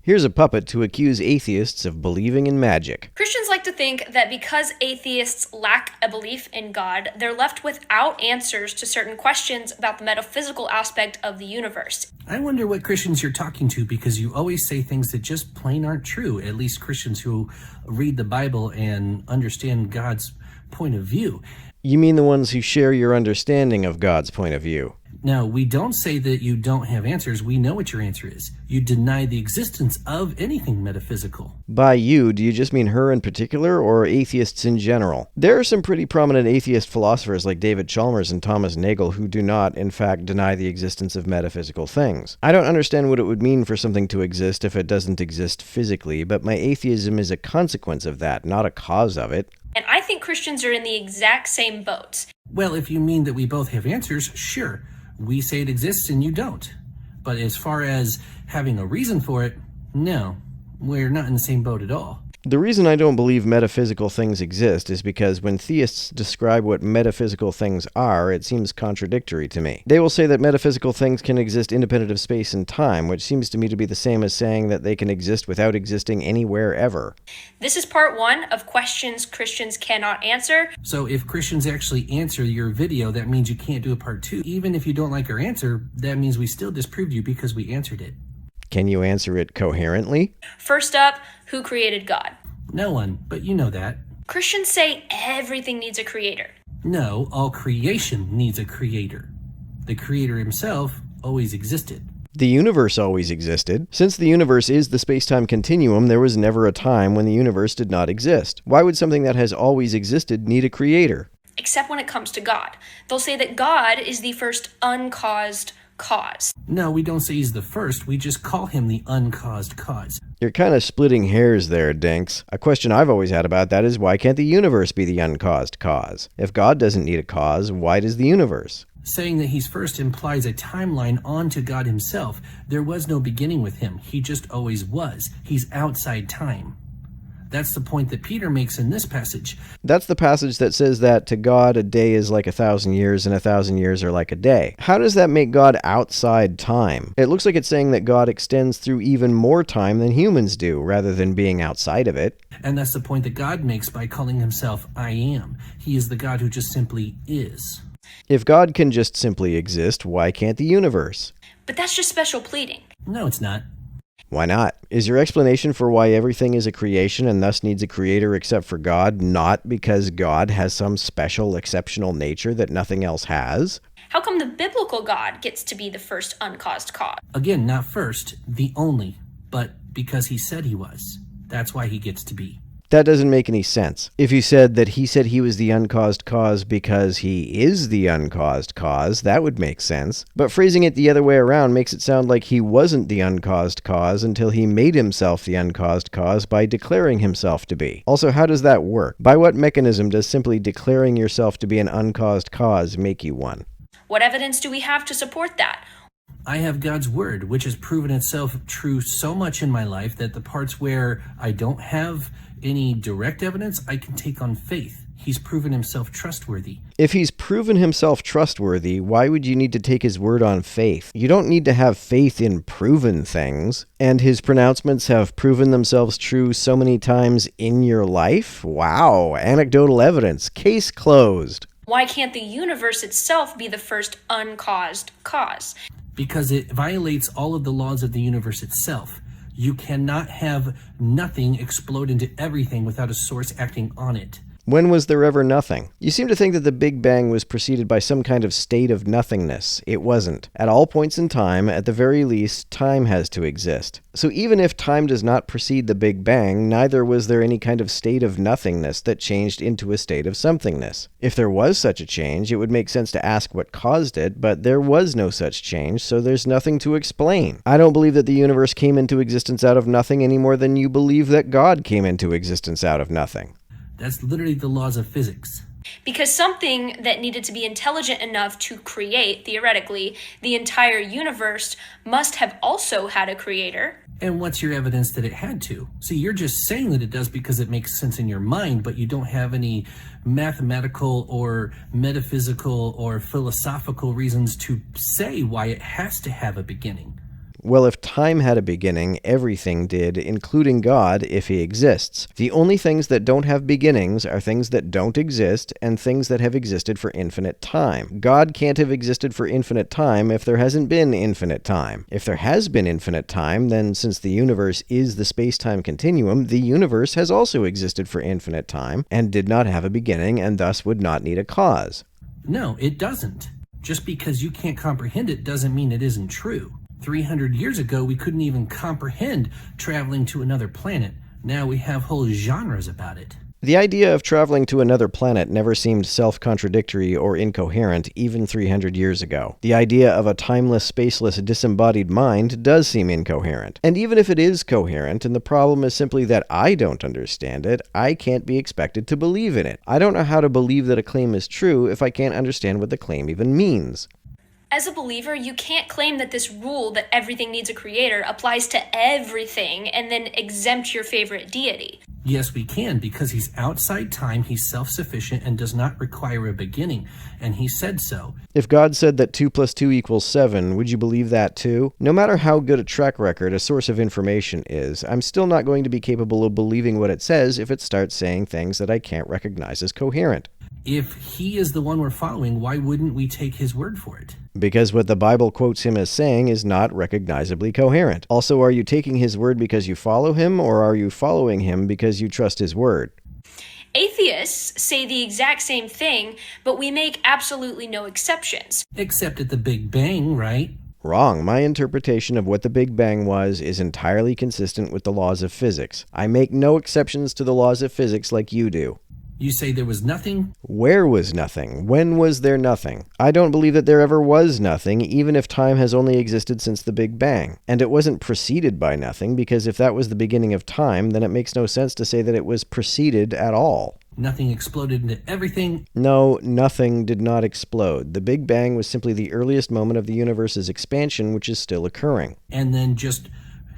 Here's a puppet to accuse atheists of believing in magic. Christians like to think that because atheists lack a belief in God, they're left without answers to certain questions about the metaphysical aspect of the universe. I wonder what Christians you're talking to, because you always say things that just plain aren't true, at least Christians who read the Bible and understand God's point of view. You mean the ones who share your understanding of God's point of view? No, we don't say that you don't have answers. We know what your answer is. You deny the existence of anything metaphysical. By you, do you just mean her in particular, or atheists in general? There are some pretty prominent atheist philosophers like David Chalmers and Thomas Nagel who do not, in fact, deny the existence of metaphysical things. I don't understand what it would mean for something to exist if it doesn't exist physically, but my atheism is a consequence of that, not a cause of it. And I think Christians are in the exact same boat. Well, if you mean that we both have answers, sure. We say it exists and you don't. But as far as having a reason for it, no, we're not in the same boat at all. The reason I don't believe metaphysical things exist is because when theists describe what metaphysical things are, it seems contradictory to me. They will say that metaphysical things can exist independent of space and time, which seems to me to be the same as saying that they can exist without existing anywhere ever. This is part one of questions Christians cannot answer. So if Christians actually answer your video, that means you can't do a part two. Even if you don't like our answer, that means we still disproved you because we answered it. Can you answer it coherently? First up, who created God? No one, but you know that. Christians say everything needs a creator. No, all creation needs a creator. The creator himself always existed. The universe always existed. Since the universe is the space-time continuum, there was never a time when the universe did not exist. Why would something that has always existed need a creator? Except when it comes to God. They'll say that God is the first uncaused cause. No, we don't say he's the first. We just call him the uncaused cause. You're kind of splitting hairs there, Dinx. A question I've always had about that is why can't the universe be the uncaused cause? If God doesn't need a cause, why does the universe? Saying that he's first implies a timeline onto God himself. There was no beginning with him. He just always was. He's outside time. That's the point that Peter makes in this passage. That's the passage that says that to God a day is like 1,000 years and 1,000 years are like a day. How does that make God outside time? It looks like it's saying that God extends through even more time than humans do, rather than being outside of it. And that's the point that God makes by calling himself I am. He is the God who just simply is. If God can just simply exist, why can't the universe? But that's just special pleading. No, it's not. Why not? Is your explanation for why everything is a creation and thus needs a creator except for God not because God has some special, exceptional nature that nothing else has? How come the biblical God gets to be the first uncaused cause? Again, not first, the only, but because he said he was. That's why he gets to be. That doesn't make any sense. If you said that he was the uncaused cause because he is the uncaused cause, that would make sense. But phrasing it the other way around makes it sound like he wasn't the uncaused cause until he made himself the uncaused cause by declaring himself to be. Also, how does that work? By what mechanism does simply declaring yourself to be an uncaused cause make you one? What evidence do we have to support that? I have God's word, which has proven itself true so much in my life that the parts where I don't have any direct evidence, I can take on faith. He's proven himself trustworthy. If he's proven himself trustworthy, why would you need to take his word on faith? You don't need to have faith in proven things. And his pronouncements have proven themselves true so many times in your life? Wow, anecdotal evidence. Case closed. Why can't the universe itself be the first uncaused cause? Because it violates all of the laws of the universe itself. You cannot have nothing explode into everything without a source acting on it. When was there ever nothing? You seem to think that the Big Bang was preceded by some kind of state of nothingness. It wasn't. At all points in time, at the very least, time has to exist. So even if time does not precede the Big Bang, neither was there any kind of state of nothingness that changed into a state of somethingness. If there was such a change, it would make sense to ask what caused it, but there was no such change, so there's nothing to explain. I don't believe that the universe came into existence out of nothing any more than you believe that God came into existence out of nothing. That's literally the laws of physics. Because something that needed to be intelligent enough to create, theoretically, the entire universe must have also had a creator. And what's your evidence that it had to? See, you're just saying that it does because it makes sense in your mind, but you don't have any mathematical or metaphysical or philosophical reasons to say why it has to have a beginning. Well, if time had a beginning, everything did, including God, if he exists. The only things that don't have beginnings are things that don't exist and things that have existed for infinite time. God can't have existed for infinite time if there hasn't been infinite time. If there has been infinite time, then since the universe is the space-time continuum, the universe has also existed for infinite time and did not have a beginning and thus would not need a cause. No, it doesn't. Just because you can't comprehend it doesn't mean it isn't true. 300 years ago, we couldn't even comprehend traveling to another planet. Now we have whole genres about it. The idea of traveling to another planet never seemed self-contradictory or incoherent even 300 years ago. The idea of a timeless, spaceless, disembodied mind does seem incoherent. And even if it is coherent, and the problem is simply that I don't understand it, I can't be expected to believe in it. I don't know how to believe that a claim is true if I can't understand what the claim even means. As a believer, you can't claim that this rule that everything needs a creator applies to everything and then exempt your favorite deity. Yes, we can, because he's outside time, he's self-sufficient, and does not require a beginning, and he said so. If God said that 2 + 2 = 7, would you believe that too? No matter how good a track record a source of information is, I'm still not going to be capable of believing what it says if it starts saying things that I can't recognize as coherent. If he is the one we're following, why wouldn't we take his word for it? Because what the Bible quotes him as saying is not recognizably coherent. Also, are you taking his word because you follow him, or are you following him because you trust his word? Atheists say the exact same thing, but we make absolutely no exceptions. Except at the Big Bang, right? Wrong. My interpretation of what the Big Bang was is entirely consistent with the laws of physics. I make no exceptions to the laws of physics like you do. You say there was nothing? Where was nothing? When was there nothing? I don't believe that there ever was nothing, even if time has only existed since the Big Bang. And it wasn't preceded by nothing, because if that was the beginning of time, then it makes no sense to say that it was preceded at all. Nothing exploded into everything? No, nothing did not explode. The Big Bang was simply the earliest moment of the universe's expansion, which is still occurring. And then just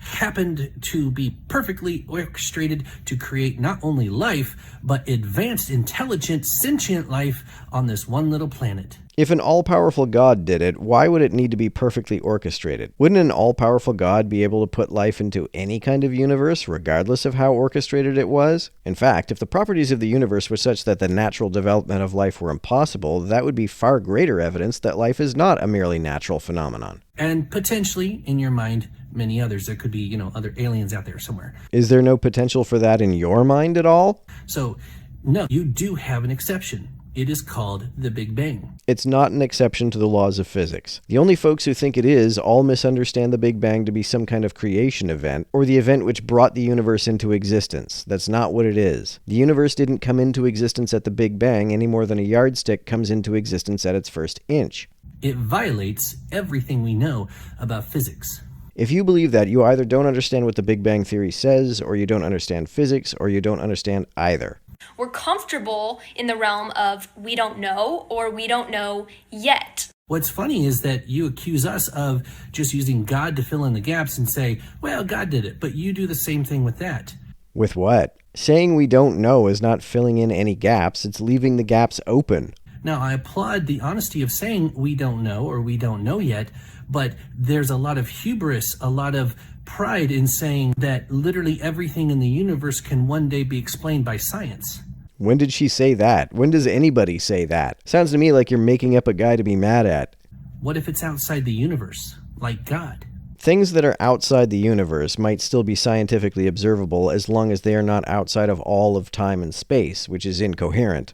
happened to be perfectly orchestrated to create not only life, but advanced, intelligent, sentient life on this one little planet. If an all-powerful God did it, why would it need to be perfectly orchestrated? Wouldn't an all-powerful God be able to put life into any kind of universe, regardless of how orchestrated it was? In fact, if the properties of the universe were such that the natural development of life were impossible, that would be far greater evidence that life is not a merely natural phenomenon. And potentially, in your mind, many others. There could be, other aliens out there somewhere. Is there no potential for that in your mind at all? So, no, you do have an exception. It is called the Big Bang. It's not an exception to the laws of physics. The only folks who think it is all misunderstand the Big Bang to be some kind of creation event, or the event which brought the universe into existence. That's not what it is. The universe didn't come into existence at the Big Bang any more than a yardstick comes into existence at its first inch. It violates everything we know about physics. If you believe that, you either don't understand what the Big Bang Theory says, or you don't understand physics, or you don't understand either. We're comfortable in the realm of we don't know or we don't know yet. What's funny is that you accuse us of just using God to fill in the gaps and say, well, God did it, but you do the same thing with that. With what? Saying we don't know is not filling in any gaps, it's leaving the gaps open. Now, I applaud the honesty of saying we don't know or we don't know yet, but there's a lot of hubris, a lot of pride in saying that literally everything in the universe can one day be explained by science. When did she say that? When does anybody say that? Sounds to me like you're making up a guy to be mad at. What if it's outside the universe, like God? Things that are outside the universe might still be scientifically observable as long as they are not outside of all of time and space, which is incoherent.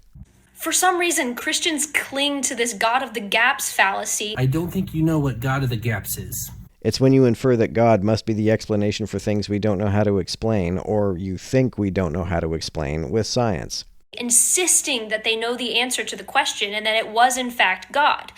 For some reason, Christians cling to this God of the gaps fallacy. I don't think you know what God of the gaps is. It's when you infer that God must be the explanation for things we don't know how to explain, or you think we don't know how to explain, with science. Insisting that they know the answer to the question and that it was in fact God.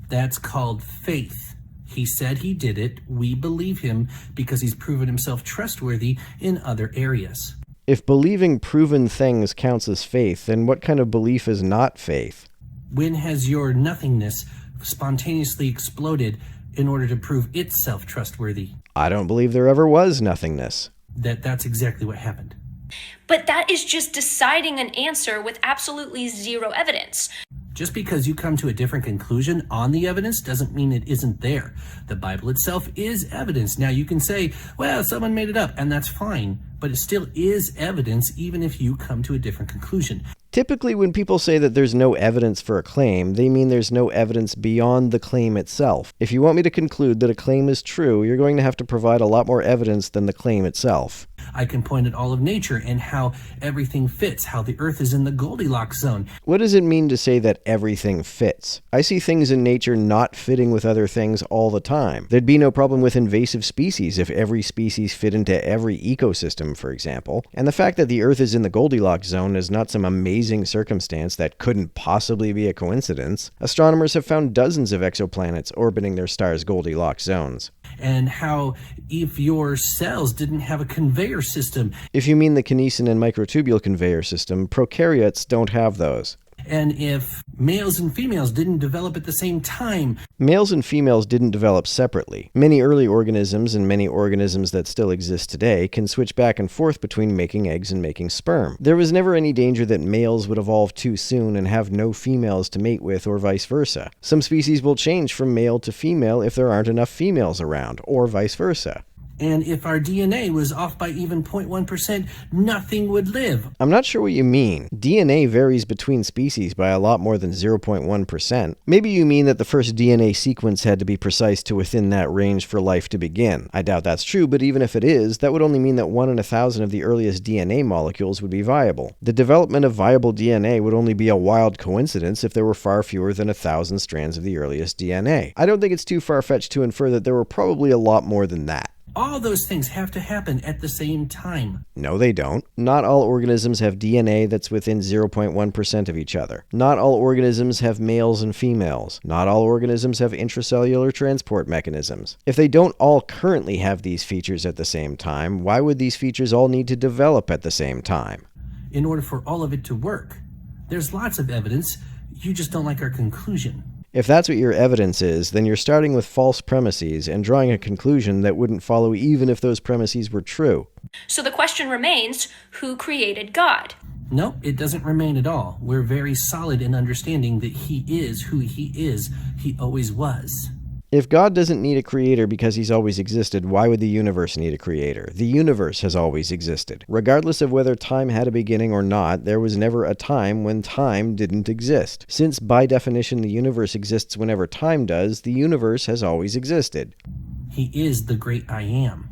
That's called faith. He said he did it. We believe him because he's proven himself trustworthy in other areas. If believing proven things counts as faith, then what kind of belief is not faith? When has your nothingness spontaneously exploded in order to prove itself trustworthy? I don't believe there ever was nothingness. That's exactly what happened. But that is just deciding an answer with absolutely zero evidence. Just because you come to a different conclusion on the evidence doesn't mean it isn't there. The Bible itself is evidence. Now you can say, well, someone made it up, and that's fine, but it still is evidence even if you come to a different conclusion. Typically, when people say that there's no evidence for a claim, they mean there's no evidence beyond the claim itself. If you want me to conclude that a claim is true, you're going to have to provide a lot more evidence than the claim itself. I can point at all of nature and how everything fits, how the earth is in the Goldilocks zone. What does it mean to say that everything fits? I see things in nature not fitting with other things all the time. There'd be no problem with invasive species if every species fit into every ecosystem, for example. And the fact that the earth is in the Goldilocks zone is not some amazing circumstance that couldn't possibly be a coincidence. Astronomers have found dozens of exoplanets orbiting their star's Goldilocks zones. And how if your cells didn't have a conveyor system. If you mean the kinesin and microtubule conveyor system, prokaryotes don't have those. And if males and females didn't develop at the same time. Males and females didn't develop separately. Many early organisms and many organisms that still exist today can switch back and forth between making eggs and making sperm. There was never any danger that males would evolve too soon and have no females to mate with, or vice versa. Some species will change from male to female if there aren't enough females around, or vice versa. And if our DNA was off by even 0.1%, nothing would live. I'm not sure what you mean. DNA varies between species by a lot more than 0.1%. Maybe you mean that the first DNA sequence had to be precise to within that range for life to begin. I doubt that's true, but even if it is, that would only mean that 1 in 1,000 of the earliest DNA molecules would be viable. The development of viable DNA would only be a wild coincidence if there were far fewer than 1,000 strands of the earliest DNA. I don't think it's too far-fetched to infer that there were probably a lot more than that. All those things have to happen at the same time. No, they don't. Not all organisms have DNA that's within 0.1% of each other. Not all organisms have males and females. Not all organisms have intracellular transport mechanisms. If they don't all currently have these features at the same time, why would these features all need to develop at the same time? In order for all of it to work. There's lots of evidence. You just don't like our conclusion. If that's what your evidence is, then you're starting with false premises and drawing a conclusion that wouldn't follow even if those premises were true. So the question remains, who created God? No, it doesn't remain at all. We're very solid in understanding that he is who he is. He always was. If God doesn't need a creator because he's always existed, why would the universe need a creator? The universe has always existed. Regardless of whether time had a beginning or not, there was never a time when time didn't exist. Since, by definition, the universe exists whenever time does, the universe has always existed. He is the great I am.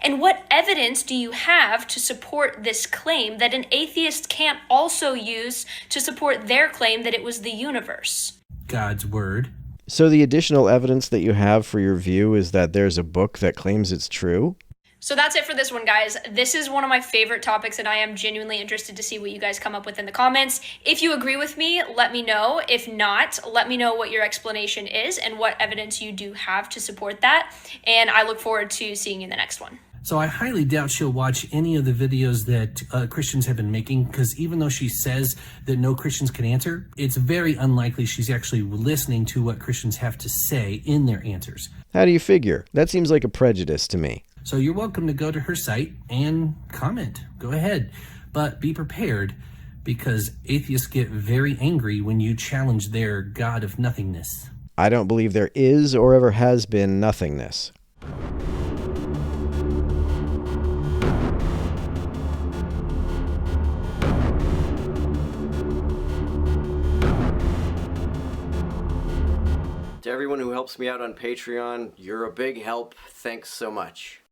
And what evidence do you have to support this claim that an atheist can't also use to support their claim that it was the universe? God's word. So the additional evidence that you have for your view is that there's a book that claims it's true? So that's it for this one, guys. This is one of my favorite topics, and I am genuinely interested to see what you guys come up with in the comments. If you agree with me, let me know. If not, let me know what your explanation is and what evidence you do have to support that. And I look forward to seeing you in the next one. So I highly doubt she'll watch any of the videos that Christians have been making, because even though she says that no Christians can answer, it's very unlikely she's actually listening to what Christians have to say in their answers. How do you figure? That seems like a prejudice to me. So you're welcome to go to her site and comment. Go ahead. But be prepared, because atheists get very angry when you challenge their God of nothingness. I don't believe there is or ever has been nothingness. To everyone who helps me out on Patreon, you're a big help. Thanks so much.